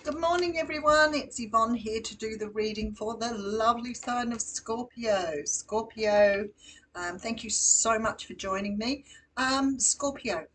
Good morning, everyone. It's Yvonne here to do the reading for the lovely sign of Scorpio. Scorpio, thank you so much for joining me. Scorpio.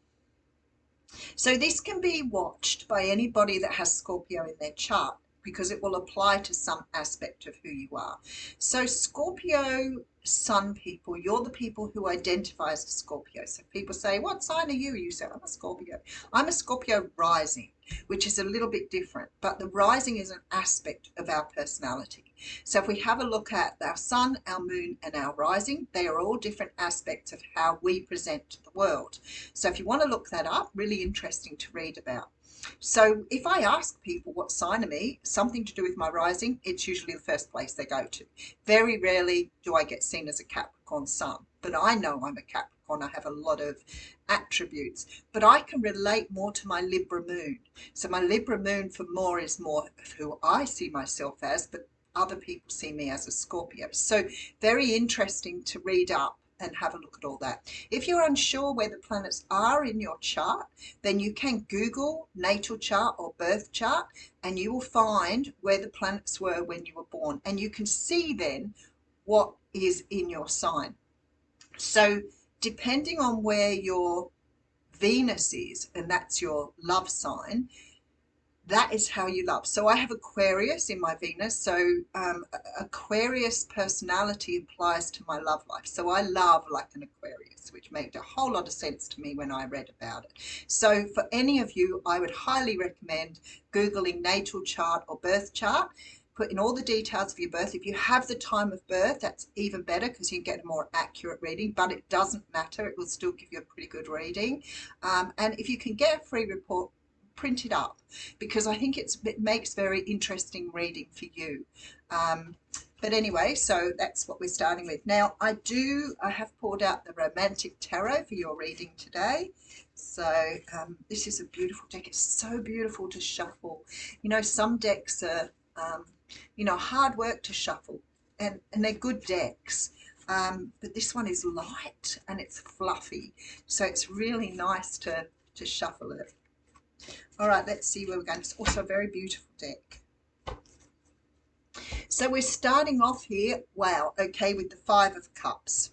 So this can be watched by anybody that has Scorpio in their chart because it will apply to some aspect of who you are. So Scorpio sun people, you're the people who identify as a Scorpio. So people say, what sign are you? You say, I'm a Scorpio. I'm a Scorpio rising, which is a little bit different, but the rising is an aspect of our personality. So if we have a look at our sun, our moon, and our rising, they are all different aspects of how we present to the world. So if you want to look that up, really interesting to read about. So if I ask people what sign of me, something to do with my rising, it's usually the first place they go to. Very rarely do I get seen as a Capricorn sun, but I know I'm a Capricorn. I have a lot of attributes, but I can relate more to my Libra moon. So my Libra moon for more is more of who I see myself as, but other people see me as a Scorpio. So very interesting to read up and have a look at all that. If you're unsure where the planets are in your chart, then you can Google natal chart or birth chart and you will find where the planets were when you were born. And you can see then what is in your sign. So depending on where your Venus is, and that's your love sign, that is how you love. So I have Aquarius in my Venus. So Aquarius personality applies to my love life. So I love like an Aquarius, which made a whole lot of sense to me when I read about it. So for any of you, I would highly recommend Googling natal chart or birth chart. Put in all the details of your birth. If you have the time of birth, that's even better because you get a more accurate reading, but it doesn't matter. It will still give you a pretty good reading. And if you can get a free report, print it up because I think it makes very interesting reading for you. But anyway, so that's what we're starting with. Now, I have pulled out the Romantic Tarot for your reading today. So this is a beautiful deck. It's so beautiful to shuffle. You know, some decks are, hard work to shuffle and they're good decks. But this one is light and it's fluffy. So it's really nice to shuffle it. All right, let's see where we're going. It's also a very beautiful deck. So we're starting off here, wow, okay, with the Five of Cups.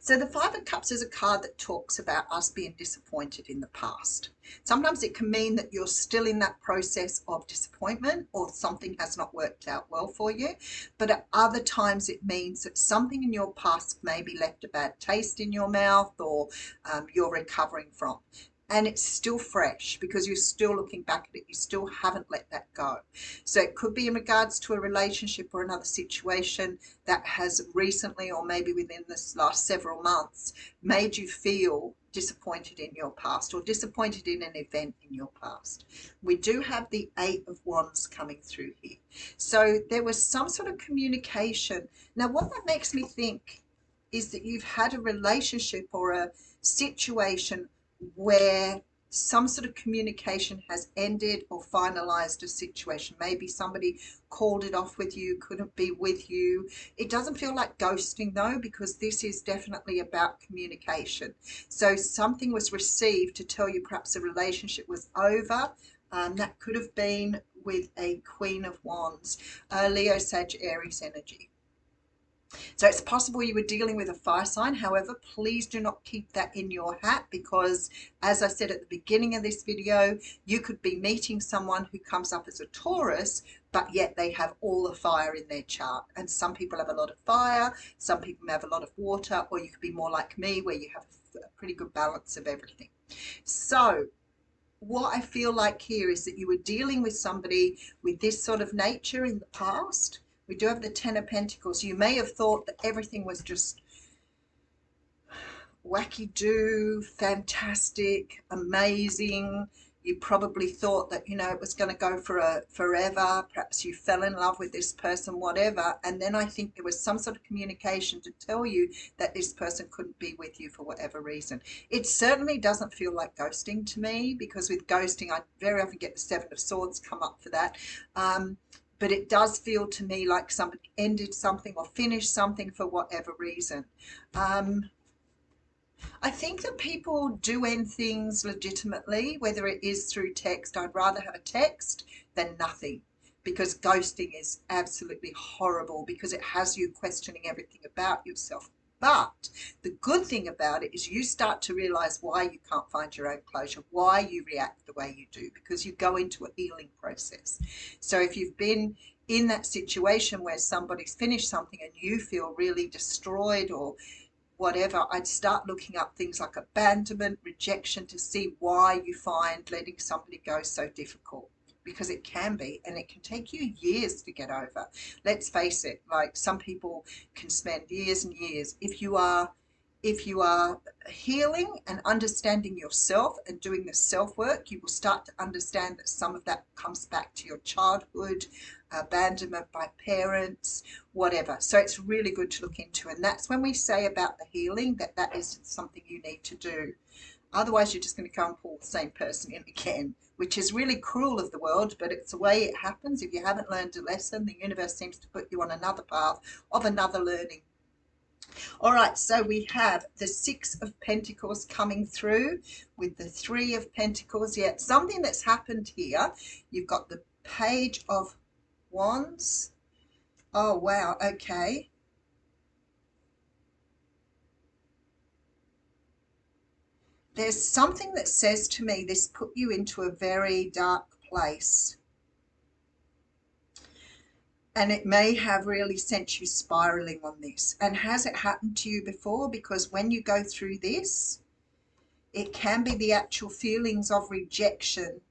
So the Five of Cups is a card that talks about us being disappointed in the past. Sometimes it can mean that you're still in that process of disappointment or something has not worked out well for you. But at other times it means that something in your past maybe left a bad taste in your mouth or you're recovering from. And it's still fresh because you're still looking back at it. You still haven't let that go. So it could be in regards to a relationship or another situation that has recently or maybe within this last several months made you feel disappointed in your past or disappointed in an event in your past. We do have the Eight of Wands coming through here. So there was some sort of communication. Now, what that makes me think is that you've had a relationship or a situation where some sort of communication has ended or finalized a situation. Maybe somebody called it off with you, couldn't be with you. It doesn't feel like ghosting though, because this is definitely about communication. So something was received to tell you perhaps a relationship was over. That could have been with a Queen of Wands, Leo, Sag, Aries energy. So it's possible you were dealing with a fire sign. However, please do not keep that in your hat because, as I said at the beginning of this video, you could be meeting someone who comes up as a Taurus, but yet they have all the fire in their chart. And some people have a lot of fire, some people have a lot of water, or you could be more like me where you have a pretty good balance of everything. So what I feel like here is that you were dealing with somebody with this sort of nature in the past. We do have the Ten of Pentacles. You may have thought that everything was just wacky-do, fantastic, amazing. You probably thought that, it was going to go for forever. Perhaps you fell in love with this person, whatever. And then I think there was some sort of communication to tell you that this person couldn't be with you for whatever reason. It certainly doesn't feel like ghosting to me because with ghosting, I very often get the Seven of Swords come up for that. But it does feel to me like somebody ended something or finished something for whatever reason. I think that people do end things legitimately, whether it is through text. I'd rather have a text than nothing, because ghosting is absolutely horrible because it has you questioning everything about yourself. But the good thing about it is you start to realize why you can't find your own closure, why you react the way you do, because you go into a healing process. So if you've been in that situation where somebody's finished something and you feel really destroyed or whatever, I'd start looking up things like abandonment, rejection, to see why you find letting somebody go so difficult. Because it can be, and it can take you years to get over. Let's face it, like some people can spend years and years. If you are healing and understanding yourself and doing the self work, you will start to understand that some of that comes back to your childhood, abandonment by parents, whatever. So it's really good to look into. And that's when we say about the healing that that is something you need to do. Otherwise, you're just going to come and pull the same person in again, which is really cruel of the world, but it's the way it happens. If you haven't learned a lesson, the universe seems to put you on another path of another learning. All right, so we have the Six of Pentacles coming through with the Three of Pentacles. Yet something that's happened here. You've got the Page of Wands. Oh, wow. Okay. There's something that says to me this put you into a very dark place. And it may have really sent you spiraling on this. And has it happened to you before? Because when you go through this, it can be the actual feelings of rejection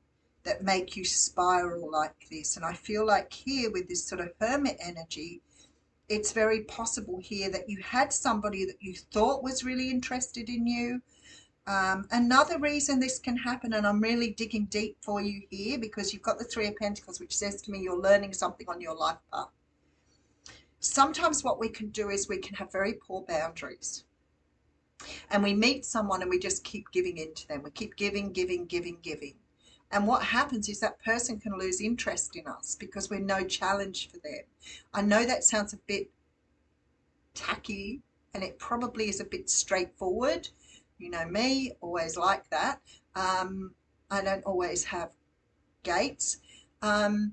that make you spiral like this. And I feel like here with this sort of hermit energy, it's very possible here that you had somebody that you thought was really interested in you. Another reason this can happen, and I'm really digging deep for you here because you've got the Three of Pentacles, which says to me you're learning something on your life path. Sometimes what we can do is we can have very poor boundaries. And we meet someone and we just keep giving in to them. We keep giving, giving, giving, giving. And what happens is that person can lose interest in us because we're no challenge for them. I know that sounds a bit tacky and it probably is a bit straightforward. You know me, always like that. I don't always have gates. But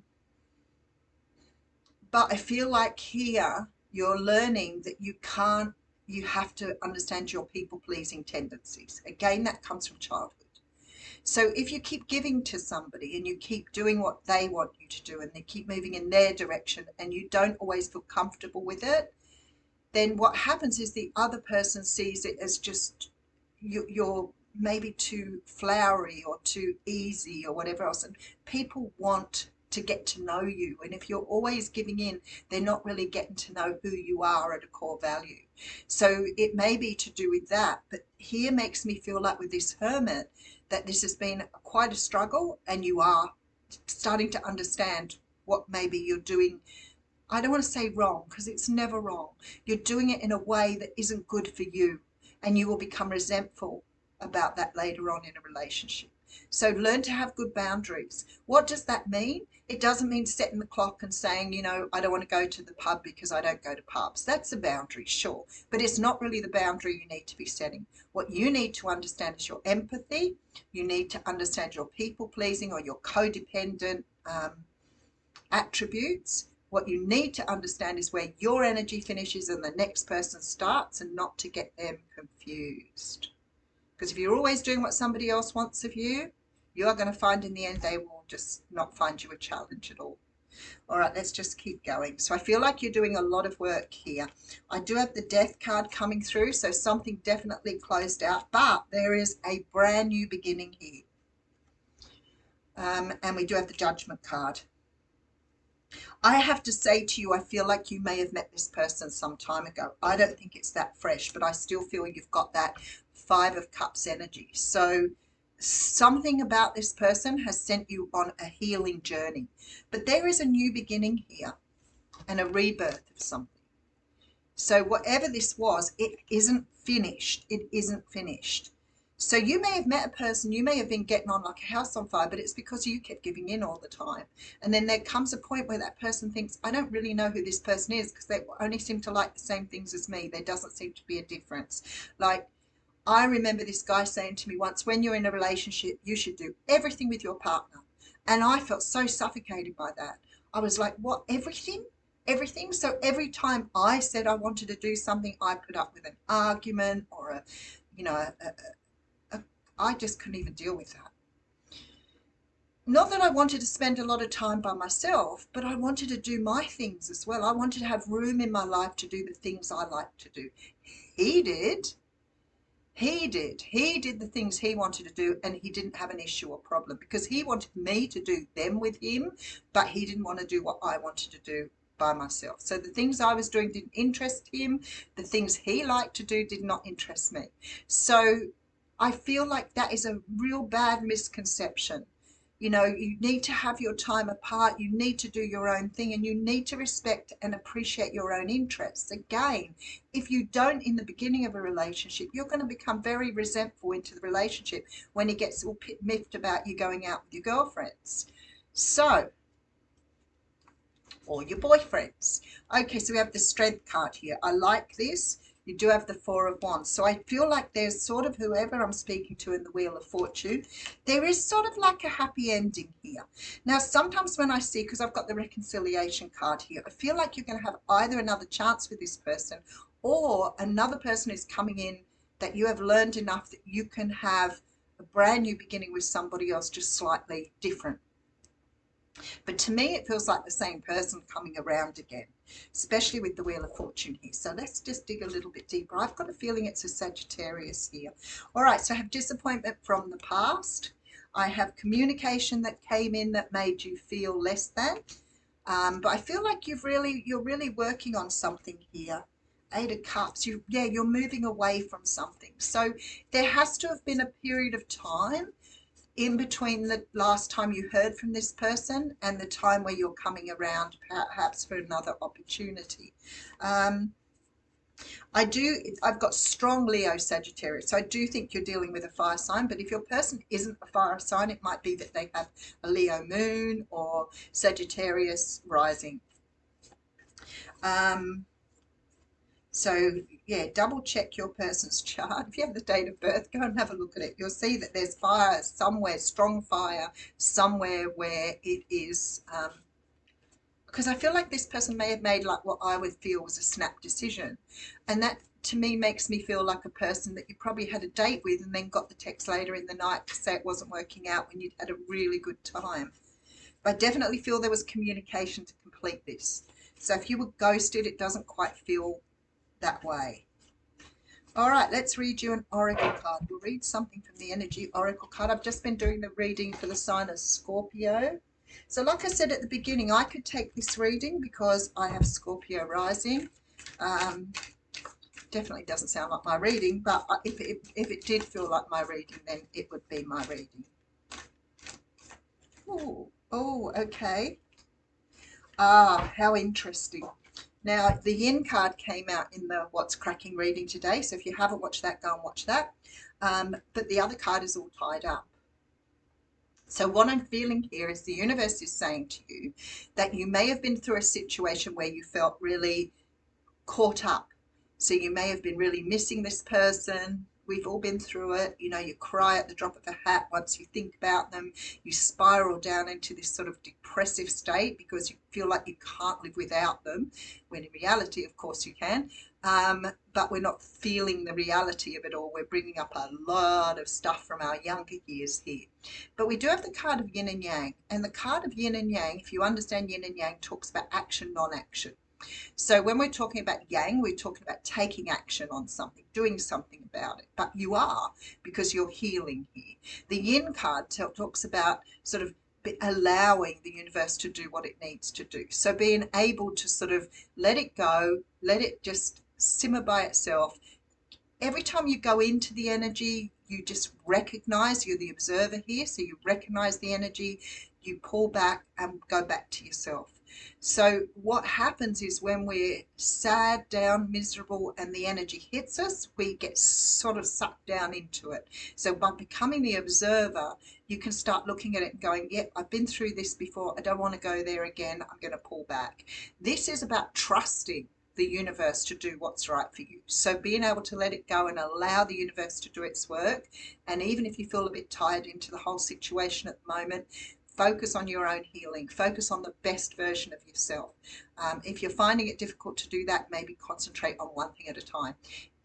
I feel like here you're learning that you have to understand your people pleasing tendencies. Again, that comes from childhood. So if you keep giving to somebody and you keep doing what they want you to do and they keep moving in their direction and you don't always feel comfortable with it, then what happens is the other person sees it as just you're maybe too flowery or too easy or whatever else. And people want to get to know you. And if you're always giving in, they're not really getting to know who you are at a core value. So it may be to do with that. But here makes me feel like with this hermit, that this has been quite a struggle and you are starting to understand what maybe you're doing. I don't want to say wrong because it's never wrong. You're doing it in a way that isn't good for you and you will become resentful about that later on in a relationship. So learn to have good boundaries. What does that mean? It doesn't mean setting the clock and saying, you know, I don't want to go to the pub because I don't go to pubs. That's a boundary, sure, but it's not really the boundary you need to be setting. What you need to understand is your empathy. You need to understand your people pleasing or your codependent attributes. What you need to understand is where your energy finishes and the next person starts, and not to get them confused. Because if you're always doing what somebody else wants of you, you are going to find in the end they will just not find you a challenge at all. All right, let's just keep going. So I feel like you're doing a lot of work here. I do have the Death card coming through, so something definitely closed out, but there is a brand new beginning here. And we do have the Judgment card. I have to say to you, I feel like you may have met this person some time ago. I don't think it's that fresh, but I still feel you've got that Five of Cups energy. So something about this person has sent you on a healing journey. But there is a new beginning here and a rebirth of something. So whatever this was, it isn't finished. It isn't finished. So you may have met a person, you may have been getting on like a house on fire, but it's because you kept giving in all the time. And then there comes a point where that person thinks, I don't really know who this person is because they only seem to like the same things as me. There doesn't seem to be a difference. Like, I remember this guy saying to me once, when you're in a relationship, you should do everything with your partner. And I felt so suffocated by that. I was like, what, everything? Everything? So every time I said I wanted to do something, I put up with an argument or a, you know, a, I just couldn't even deal with that. Not that I wanted to spend a lot of time by myself, but I wanted to do my things as well. I wanted to have room in my life to do the things I like to do. He did. He did the things he wanted to do, and he didn't have an issue or problem because he wanted me to do them with him, but he didn't want to do what I wanted to do by myself. So the things I was doing didn't interest him. The things he liked to do did not interest me. So I feel like that is a real bad misconception. You know, you need to have your time apart, you need to do your own thing, and you need to respect and appreciate your own interests. Again, if you don't in the beginning of a relationship, you're going to become very resentful into the relationship when he gets all miffed about you going out with your girlfriends. So, or your boyfriends. Okay, so we have the strength card here. I like this. You do have the Four of Wands. So I feel like there's sort of whoever I'm speaking to in the Wheel of Fortune, there is sort of like a happy ending here. Now, sometimes when I see, because I've got the reconciliation card here, I feel like you're going to have either another chance with this person or another person is coming in that you have learned enough that you can have a brand new beginning with somebody else just slightly different. But to me, it feels like the same person coming around again, especially with the Wheel of Fortune here. So let's just dig a little bit deeper. I've got a feeling it's a Sagittarius here. All right, so I have disappointment from the past. I have communication that came in that made you feel less than. But I feel like you're really working on something here. Eight of Cups, you're moving away from something. So there has to have been a period of time in between the last time you heard from this person and the time where you're coming around perhaps for another opportunity. I've got strong Leo Sagittarius, so I do think you're dealing with a fire sign, but if your person isn't a fire sign, it might be that they have a Leo moon or Sagittarius rising. So yeah, double check your person's chart. If you have the date of birth, go and have a look at it. You'll see that there's fire somewhere, strong fire somewhere where it is, because I feel like this person may have made like what I would feel was a snap decision. And that to me makes me feel like a person that you probably had a date with and then got the text later in the night to say it wasn't working out when you'd had a really good time. But I definitely feel there was communication to complete this. So if you were ghosted, it doesn't quite feel that way. All right, let's read you an oracle card. We'll read something from the energy oracle card. I've just been doing the reading for the sign of Scorpio. So like I said at the beginning, I could take this reading because I have Scorpio rising. Definitely doesn't sound like my reading, but if it did feel like my reading, then it would be my reading. Oh, okay. Ah, how interesting. Now, the Yin card came out in the What's Cracking reading today, so if you haven't watched that, go and watch that. But the other card is all tied up. So what I'm feeling here is the universe is saying to you that you may have been through a situation where you felt really caught up. So you may have been really missing this person. We've all been through it. You know, you cry at the drop of a hat once you think about them. You spiral down into this sort of depressive state because you feel like you can't live without them, when in reality, of course, you can. But we're not feeling the reality of it all. We're bringing up a lot of stuff from our younger years here. But we do have the card of yin and yang. And the card of yin and yang, if you understand yin and yang, talks about action, non-action. So when we're talking about yang, we're talking about taking action on something, doing something about it. But you are, because you're healing here. The yin card talks about sort of allowing the universe to do what it needs to do. So being able to sort of let it go, let it just simmer by itself. Every time you go into the energy, you just recognize, you're the observer here, so you recognize the energy, you pull back and go back to yourself. So what happens is when we're sad, down, miserable, and the energy hits us, we get sort of sucked down into it. So by becoming the observer, you can start looking at it and going, yep, I've been through this before. I don't want to go there again. I'm going to pull back. This is about trusting the universe to do what's right for you. So being able to let it go and allow the universe to do its work, and even if you feel a bit tied into the whole situation at the moment, focus on your own healing, focus on the best version of yourself. If you're finding it difficult to do that, maybe concentrate on one thing at a time.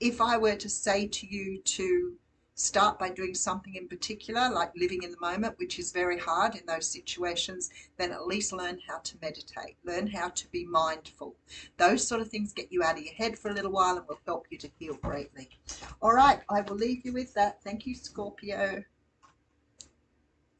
If I were to say to you to start by doing something in particular, like living in the moment, which is very hard in those situations, then at least learn how to meditate, learn how to be mindful. Those sort of things get you out of your head for a little while and will help you to heal greatly. All right, I will leave you with that. Thank you, Scorpio.